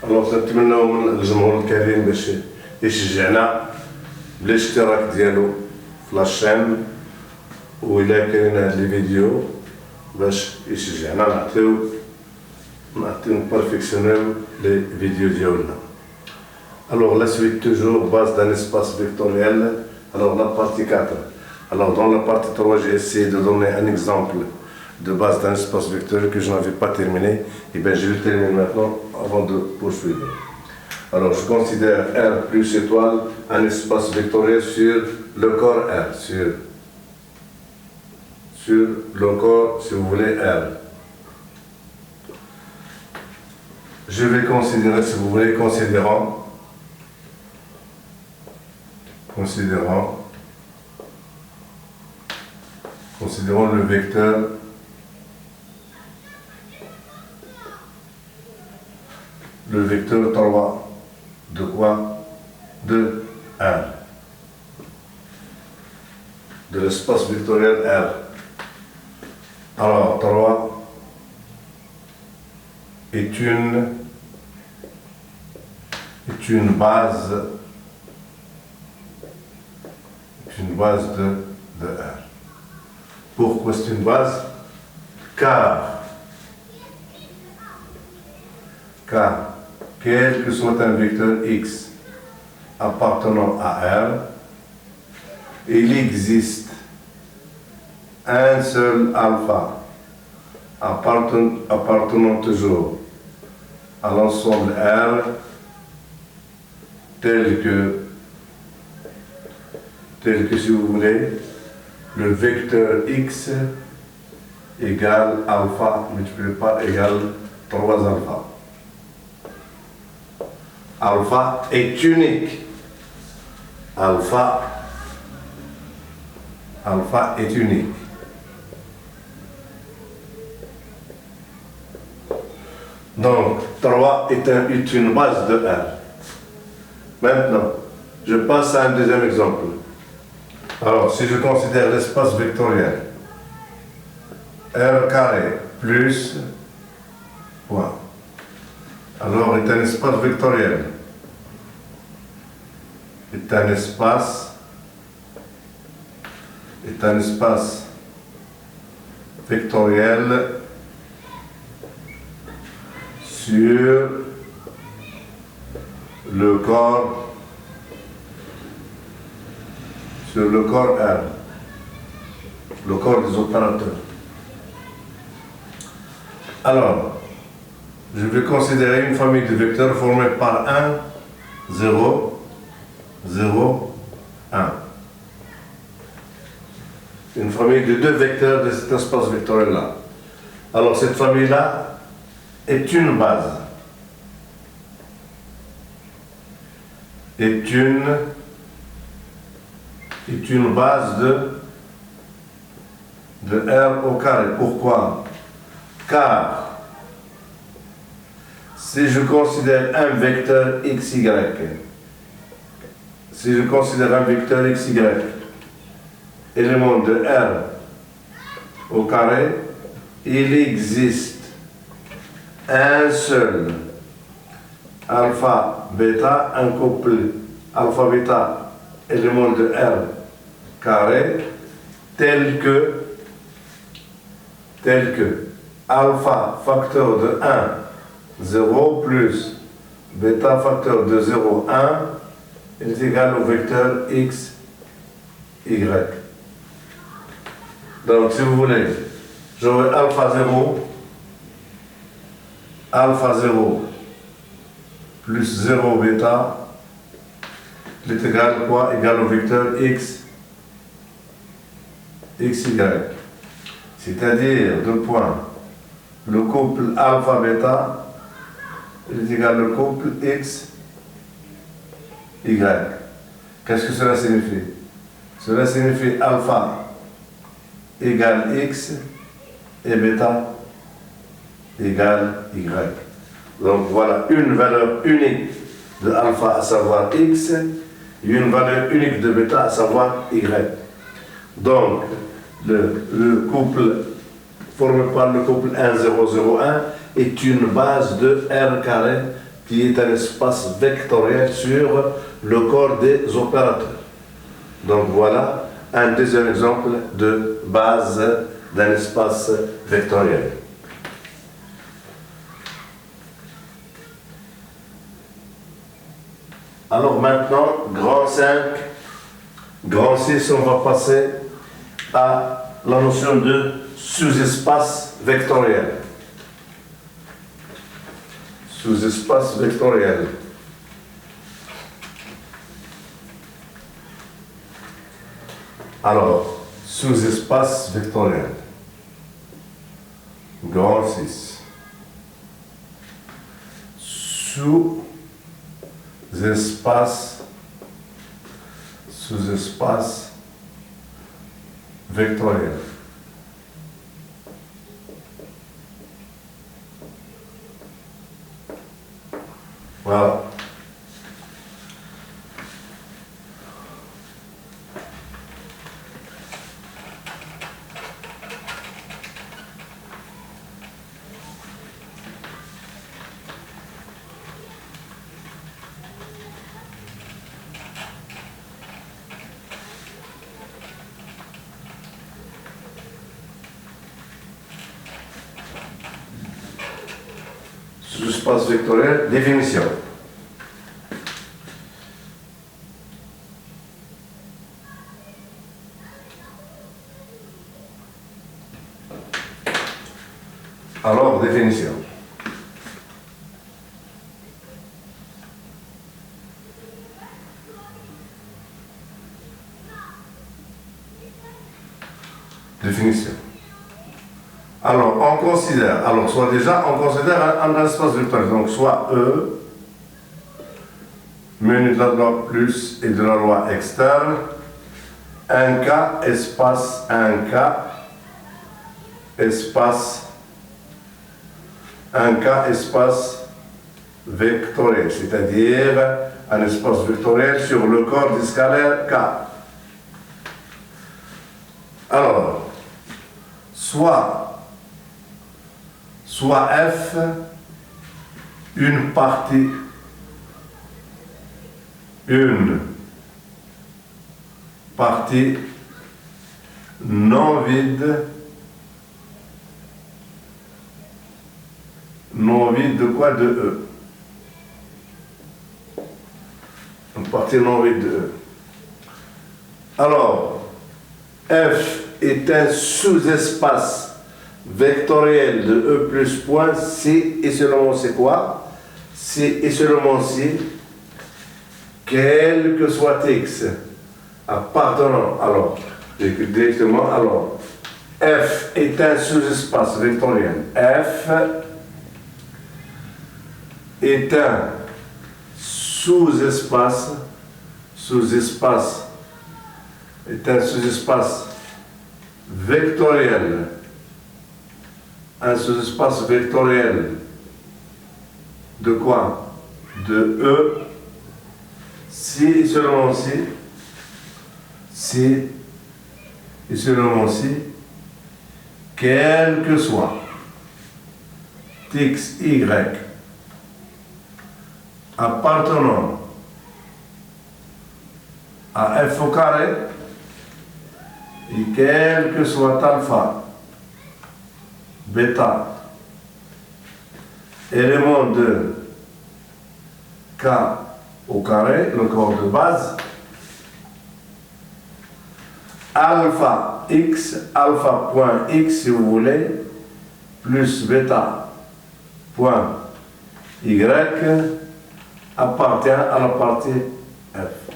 الوغ كنتمناو من الجمهور الكريم باش يشجعنا بالاشتراك ديالو في لاشين، وإلا كاين هاد لي فيديو باش يشجعنا نعطيو بيرفيكسيونيو لي فيديو ديالنا. Alors la suite toujours base d'un espace vectoriel. Alors la partie 4. Alors dans la partie 3 j'ai essayé de donner un exemple de base d'un espace vectoriel que je n'avais pas terminé. Et bien je le termine maintenant avant de poursuivre. Alors je considère R plus étoile un espace vectoriel sur le corps R. Sur le corps, si vous voulez, R. Je vais considérer, si vous voulez, considérant le vecteur « 3 » de quoi? De R. De l'espace vectoriel R. Alors, 3 est une base de R. Pourquoi c'est une base? Car quel que soit un vecteur X appartenant à R, il existe un seul alpha appartenant toujours à l'ensemble R tel que si vous voulez le vecteur X égale alpha multiplié par égale 3 alpha. Alpha est unique. Alpha est unique. Donc, 3 est une base de R. Maintenant, je passe à un deuxième exemple. Alors, si je considère l'espace vectoriel R carré plus point, alors est un espace vectoriel. Est un espace vectoriel sur le corps R, le corps des opérateurs. Alors, je vais considérer une famille de vecteurs formée par 1, 0, 0, 1. Une famille de deux vecteurs de cet espace vectoriel-là. Alors, cette famille-là est une base. Est une base de R au carré. Pourquoi? Car si je considère un vecteur XY, élément de R au carré, il existe un seul alpha bêta, un couple alpha bêta élément de R carré, tel que alpha facteur de 1, 0 plus bêta facteur de 0, 1 est égal au vecteur x, y. Donc si vous voulez, j'aurai alpha 0 plus 0 bêta est égal à quoi? Égal au vecteur x, y. C'est-à-dire, deux points, le couple alpha bêta est égal au couple x, y. Qu'est-ce que cela signifie? Cela signifie alpha égale x et bêta égale y. Donc voilà une valeur unique de alpha, à savoir x, et une valeur unique de bêta, à savoir y. Donc le couple formé par le couple 1, 0, 0, 1 est une base de R carré qui est un espace vectoriel sur le corps des opérateurs. Donc voilà un deuxième exemple de base d'un espace vectoriel. Alors maintenant, grand 5, grand 6, on va passer à la notion de sous-espace vectoriel. Sous-espace vectoriel. Alors, sous-espace vectoriel. Grand 6. Sous-espace vectoriel. Voilà. Sous-espace vectoriel, définition. Alors, définition. Définition. Alors, on considère, soit déjà, on considère un espace vectoriel, donc soit E, menu de la loi plus et de la loi externe, 1K, espace 1K, espace 1K, espace vectoriel, c'est-à-dire un espace vectoriel sur le corps du scalaire K. Alors, soit F, une partie non vide de quoi? De E. Une partie non vide de E. Alors, F est un sous-espace vectoriel de E plus point si et seulement c'est quoi? Si et seulement si, quel que soit X appartenant, alors, directement, alors, F est un sous-espace vectoriel. F est un sous-espace vectoriel. Un sous-espace vectoriel de quoi? De E, si et seulement si et seulement si, quel que soit x, y appartenant à f au carré et quel que soit alpha, bêta, élément de K au carré, le corps de base, alpha x, alpha point x si vous voulez, plus bêta point y appartient à la partie f.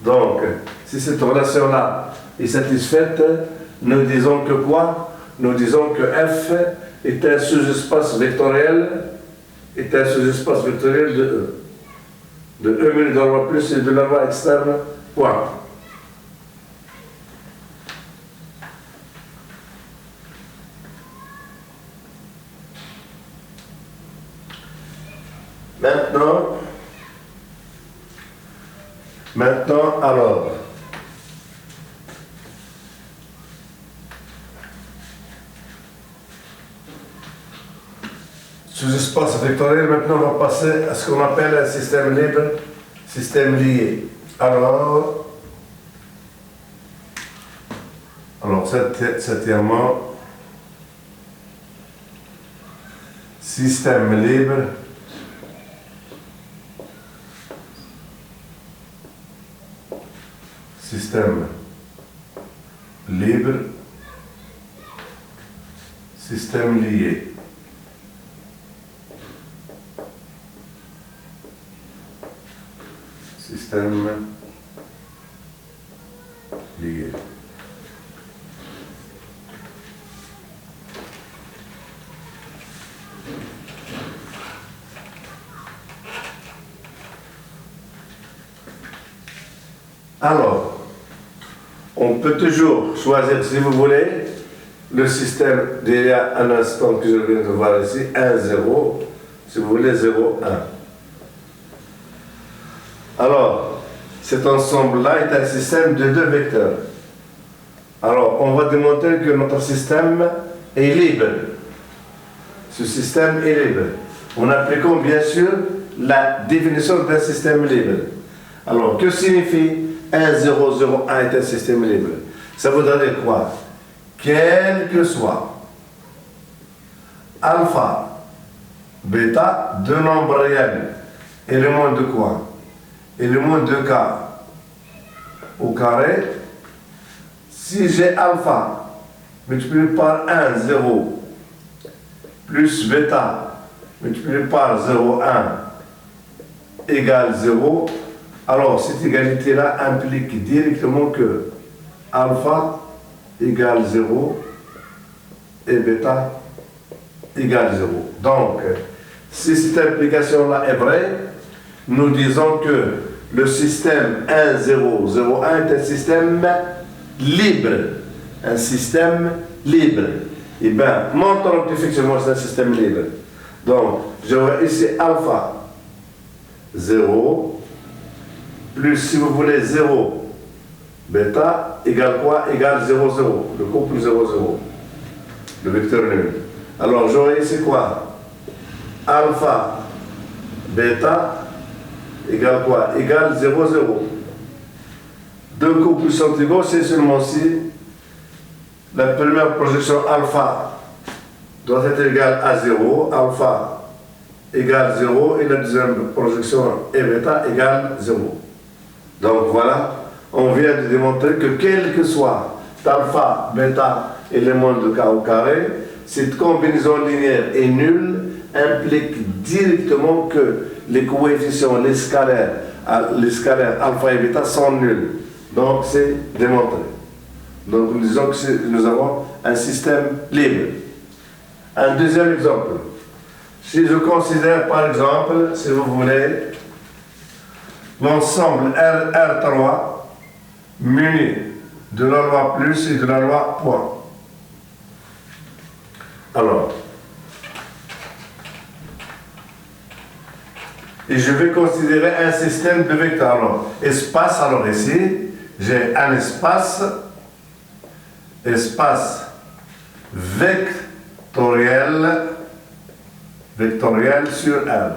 Donc, si cette relation-là est satisfaite, nous disons que quoi? Nous disons que f est un sous-espace vectoriel, de E. De E menu de la loi plus et de la loi externe, point. Maintenant, alors, sous-espace vectoriel. Maintenant, on va passer à ce qu'on appelle un système libre, système lié. Alors septièmement, système libre système libre, système lié. Système lié. Alors, on peut toujours choisir, si vous voulez, le système d'il y a un instant que je viens de voir ici, 1, 0, si vous voulez, 0, 1. Alors, cet ensemble-là est un système de 2 vecteurs. Alors, on va démontrer que notre système est libre. Ce système est libre. En appliquant, bien sûr, la définition d'un système libre. Alors, que signifie 1, 0, 0, 1 est un système libre? Ça voudrait dire quoi? Quel que soit alpha, bêta, deux nombres réels, éléments de quoi? Éléments de k au carré. Si j'ai alpha multiplié par 1, 0, plus bêta multiplié par 0, 1 égale 0, alors cette égalité-là implique directement que alpha égale 0 et bêta égale 0. Donc, si cette implication-là est vraie, nous disons que le système 1, 0, 0, 1 est un système libre. Un système libre. Eh bien, montrons qu'effectivement c'est un système libre. Donc, j'aurai ici alpha 0, plus, si vous voulez, 0, bêta, égale quoi? Égale 0, 0. Le couple 0, 0. Le vecteur nul. Alors, j'aurai ici quoi? Alpha, bêta, égale quoi? Égale 0, 0. Deux couples sont égaux, c'est seulement si la première projection alpha doit être égale à 0, alpha égale 0, et la deuxième projection et bêta égale 0. Donc voilà, on vient de démontrer que quel que soit alpha, bêta, élément de k au carré, cette combinaison linéaire est nulle, implique directement que les coefficients, les scalaires alpha et bêta sont nuls. Donc c'est démontré. Donc nous disons que nous avons un système libre. Un deuxième exemple. Si je considère par exemple, si vous voulez, l'ensemble R3 muni de la loi plus et de la loi point. Alors, et je vais considérer un système de vecteurs. Alors, espace, alors ici, j'ai un espace vectoriel sur R.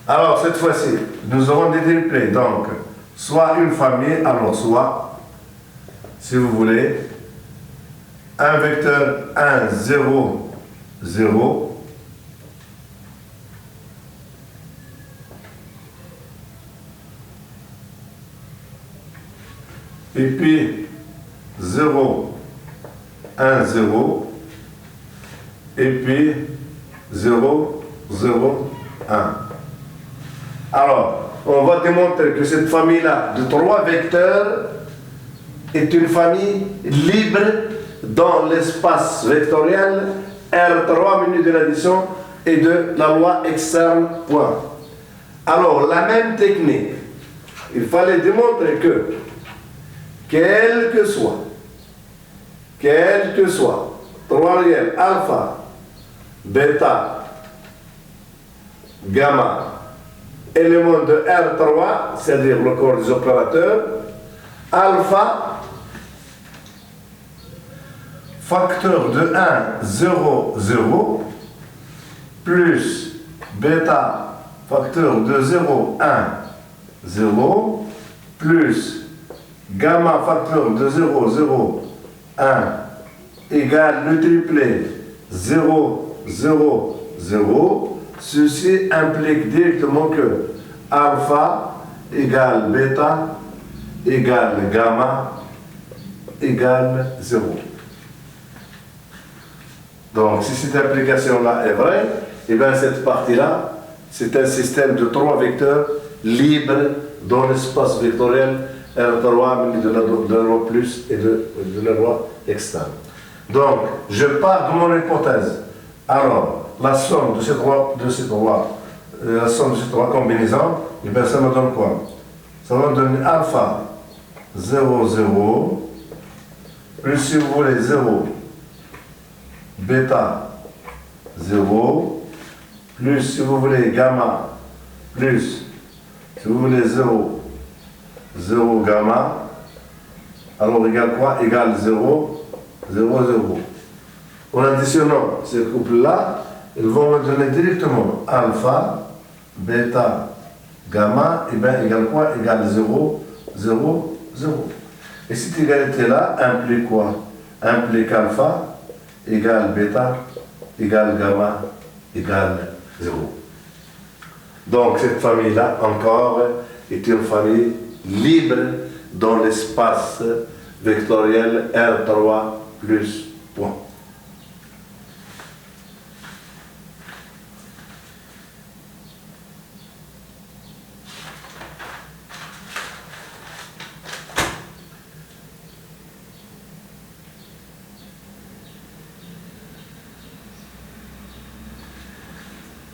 Alors, cette fois-ci, nous aurons des triplés. Donc, soit une famille, alors soit, si vous voulez, un vecteur 1, 0, 0, et puis 0, 1, 0, et puis 0, 0, 1. Alors, on va démontrer que cette famille-là de 3 vecteurs est une famille libre dans l'espace vectoriel R3 menu de l'addition et de la loi externe point. Alors, la même technique, il fallait démontrer que quel que soit 3 réels alpha, bêta, gamma, élément de R3, c'est-à-dire le corps des opérateurs, alpha facteur de 1, 0, 0, plus bêta facteur de 0, 1, 0, plus gamma facteur de 0, 0, 1, égale le triplet 0, 0, 0. Ceci implique directement que alpha égale bêta égale gamma égale 0. Donc, si cette implication-là est vraie, et bien cette partie-là, c'est un système de 3 vecteurs libres dans l'espace vectoriel R3 de la loi plus et de la loi externe. Donc, je pars de mon hypothèse. Alors, la somme de ces trois combinaisons, et bien ça me donne quoi? Ça va me donner alpha 0, 0, plus si vous voulez 0, bêta 0, plus si vous voulez gamma, plus si vous voulez 0, 0 gamma, alors égale quoi? Égale 0, 0, 0. En additionnant ces couples-là, ils vont me donner directement alpha, bêta, gamma, et bien égale quoi? Égale 0, 0, 0. Et cette égalité-là implique quoi? Implique alpha égale bêta égale gamma égale 0. Donc cette famille-là, encore, est une famille libre dans l'espace vectoriel R3 plus point.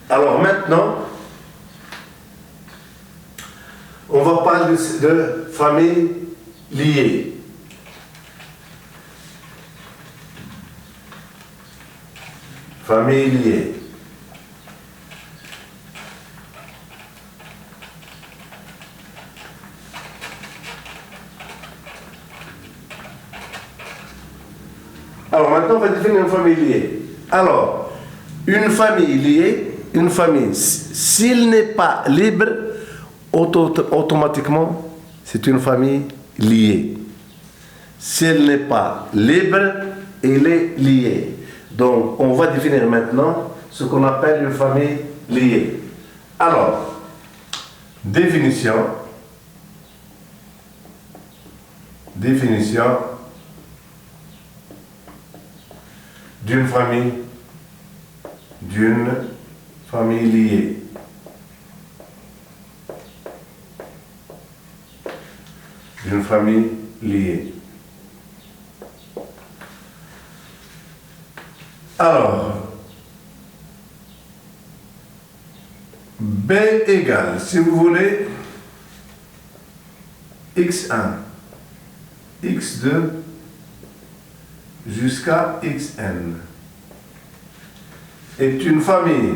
Alors maintenant, on va parler de famille liée. Famille liée. Alors maintenant, on va définir une famille liée. Alors, une famille liée, une famille, s'il n'est pas libre, automatiquement, c'est une famille liée. S'il n'est pas libre, il est lié. Donc, on va définir maintenant ce qu'on appelle une famille liée. Alors, définition d'une famille liée. D'une famille liée. Alors, B égale, si vous voulez, x1, x2 jusqu'à xn est une famille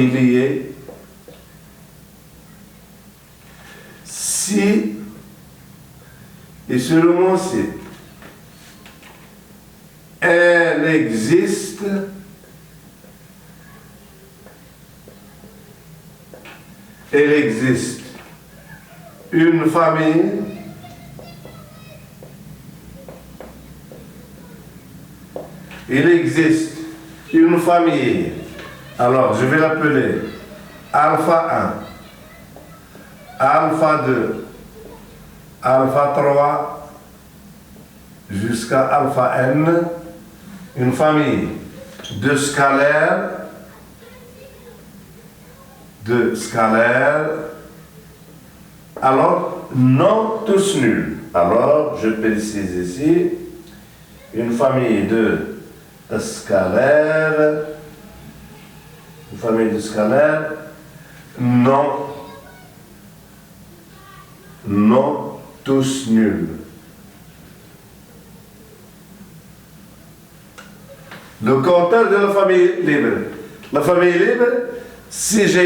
liée si et seulement si elle existe une famille il existe une famille, alors je vais l'appeler alpha 1, alpha 2, alpha 3 jusqu'à alpha n, une famille de scalaires, alors non tous nuls. Alors je précise ici une famille de scalaires, non tous nuls. Le compteur de la famille libre. La famille libre, Si j'ai